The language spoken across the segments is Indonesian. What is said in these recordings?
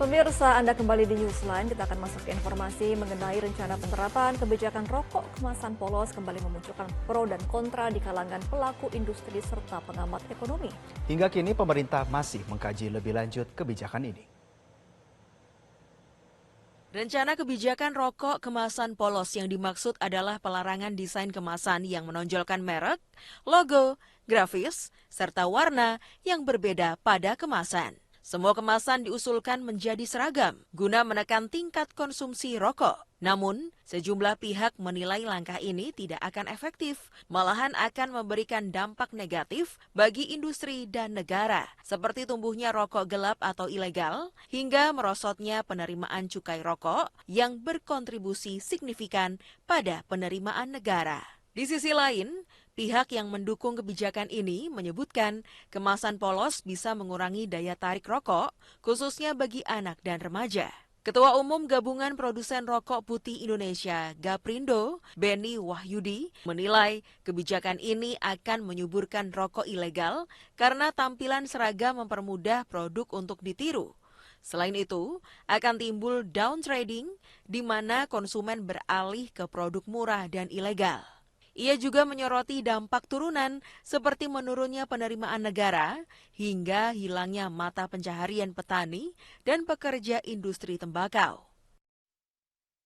Pemirsa, Anda kembali di Newsline. Kita akan masuk ke informasi mengenai rencana penerapan kebijakan rokok kemasan polos kembali memunculkan pro dan kontra di kalangan pelaku industri serta pengamat ekonomi. Hingga kini pemerintah masih mengkaji lebih lanjut kebijakan ini. Rencana kebijakan rokok kemasan polos yang dimaksud adalah pelarangan desain kemasan yang menonjolkan merek, logo, grafis, serta warna yang berbeda pada kemasan. Semua kemasan diusulkan menjadi seragam guna menekan tingkat konsumsi rokok. Namun, sejumlah pihak menilai langkah ini tidak akan efektif, malahan akan memberikan dampak negatif bagi industri dan negara, seperti tumbuhnya rokok gelap atau ilegal, hingga merosotnya penerimaan cukai rokok yang berkontribusi signifikan pada penerimaan negara. Di sisi lain, pihak yang mendukung kebijakan ini menyebutkan kemasan polos bisa mengurangi daya tarik rokok, khususnya bagi anak dan remaja. Ketua Umum Gabungan Produsen Rokok Putih Indonesia, Gaprindo, Beni Wahyudi, menilai kebijakan ini akan menyuburkan rokok ilegal karena tampilan seragam mempermudah produk untuk ditiru. Selain itu, akan timbul downtrading di mana konsumen beralih ke produk murah dan ilegal. Ia juga menyoroti dampak turunan seperti menurunnya penerimaan negara hingga hilangnya mata pencaharian petani dan pekerja industri tembakau.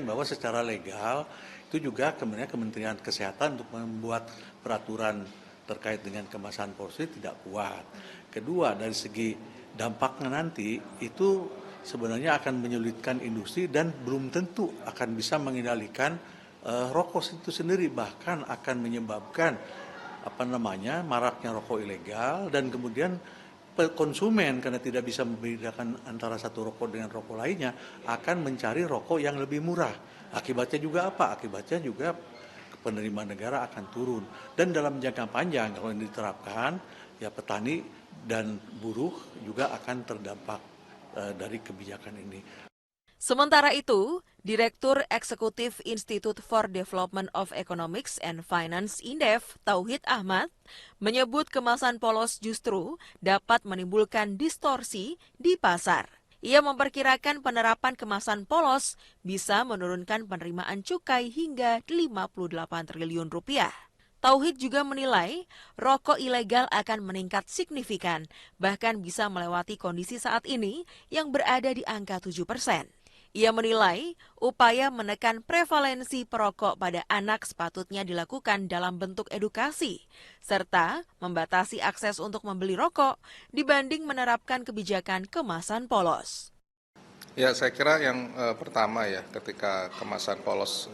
Bahwa secara legal itu juga Kementerian Kesehatan untuk membuat peraturan terkait dengan kemasan polos tidak kuat. Kedua, dari segi dampaknya nanti itu sebenarnya akan menyulitkan industri dan belum tentu akan bisa mengendalikan rokok itu sendiri, bahkan akan menyebabkan maraknya rokok ilegal dan kemudian konsumen karena tidak bisa membedakan antara satu rokok dengan rokok lainnya akan mencari rokok yang lebih murah. Akibatnya juga apa? Akibatnya juga penerimaan negara akan turun. Dan dalam jangka panjang kalau ini diterapkan, ya petani dan buruh juga akan terdampak dari kebijakan ini. Sementara itu, Direktur Eksekutif Institute for Development of Economics and Finance Indef, Tauhid Ahmad, menyebut kemasan polos justru dapat menimbulkan distorsi di pasar. Ia memperkirakan penerapan kemasan polos bisa menurunkan penerimaan cukai hingga 58 triliun rupiah. Tauhid juga menilai rokok ilegal akan meningkat signifikan, bahkan bisa melewati kondisi saat ini yang berada di angka 7%. Ia menilai upaya menekan prevalensi perokok pada anak sepatutnya dilakukan dalam bentuk edukasi, serta membatasi akses untuk membeli rokok dibanding menerapkan kebijakan kemasan polos. Ya, saya kira yang pertama ya, ketika kemasan polos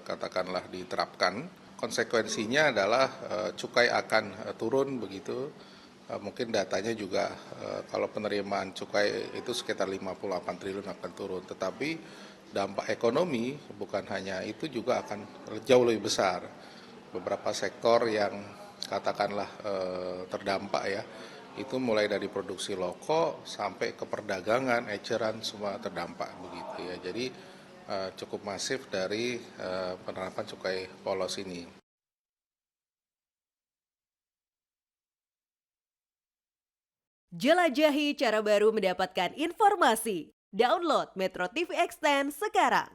katakanlah diterapkan, konsekuensinya adalah cukai akan turun begitu. Mungkin datanya juga kalau penerimaan cukai itu sekitar 58 triliun akan turun. Tetapi dampak ekonomi bukan hanya itu, juga akan jauh lebih besar. Beberapa sektor yang katakanlah terdampak ya, itu mulai dari produksi rokok sampai ke perdagangan, eceran, semua terdampak begitu ya. Jadi cukup masif dari penerapan cukai polos ini. Jelajahi cara baru mendapatkan informasi. Download Metro TV Extend sekarang.